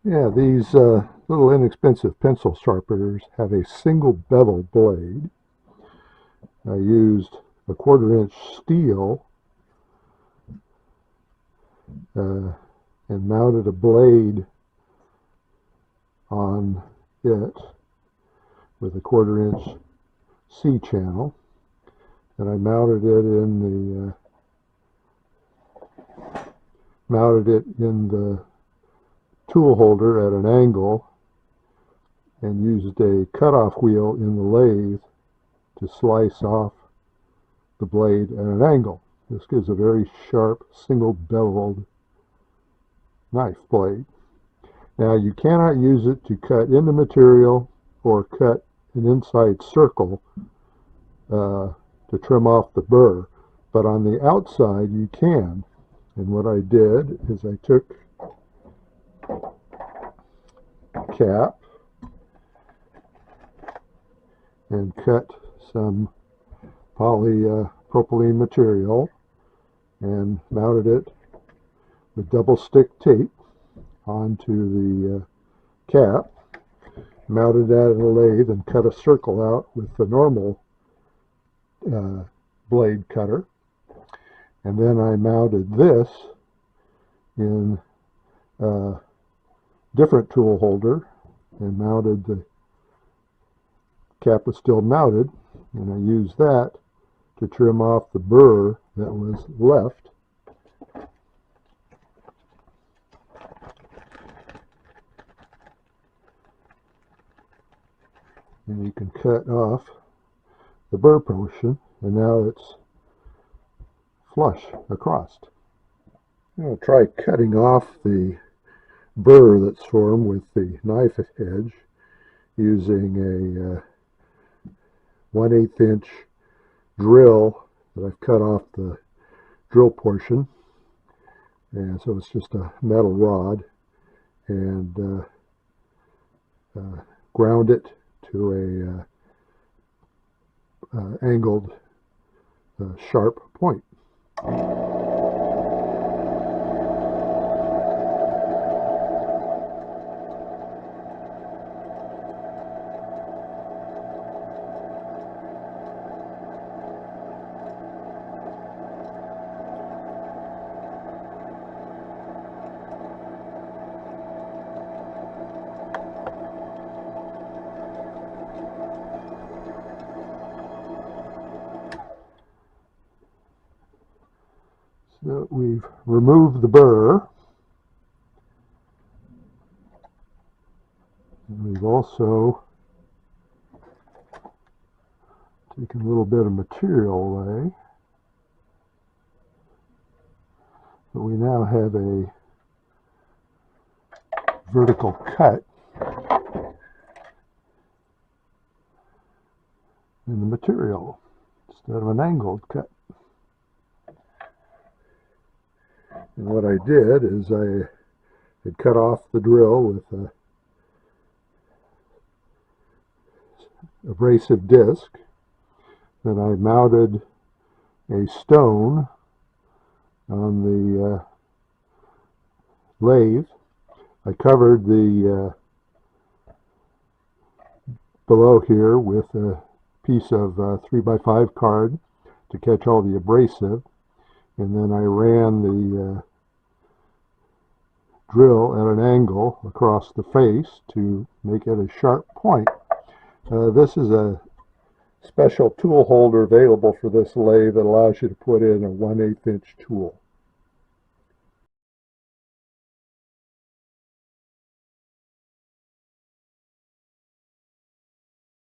Yeah, these little inexpensive pencil sharpeners have a single bevel blade. I used a 1/4 inch steel uh, and mounted a blade on it with a 1/4 inch C channel, and I mounted it in the tool holder at an angle, and used a cutoff wheel in the lathe to slice off the blade at an angle. This gives a very sharp single beveled knife blade. Now you cannot use it to cut into material or cut an inside circle to trim off the burr, but on the outside you can. And what I did is I took a cap and cut some polypropylene material and mounted it with double stick tape onto the cap, mounted that in a lathe, and cut a circle out with the normal blade cutter. And then I mounted this in a different tool holder and mounted the cap was still mounted, and I used that to trim off the burr that was left. And you can cut off the burr portion, and now it's flush across. I'm going to try cutting off the burr that's formed with the knife edge using a 1/8 inch drill that I've cut off the drill portion, and so it's just a metal rod, and ground it to a angled sharp point. So we've removed the burr, and we've also taken a little bit of material away. But we now have a vertical cut in the material instead of an angled cut. And what I did is I had cut off the drill with a abrasive disc. Then I mounted a stone on the lathe. I covered the below here with a piece of 3x5 card to catch all the abrasive, and then I ran the drill at an angle across the face to make it a sharp point. This is a special tool holder available for this lathe that allows you to put in a 1/8 inch tool.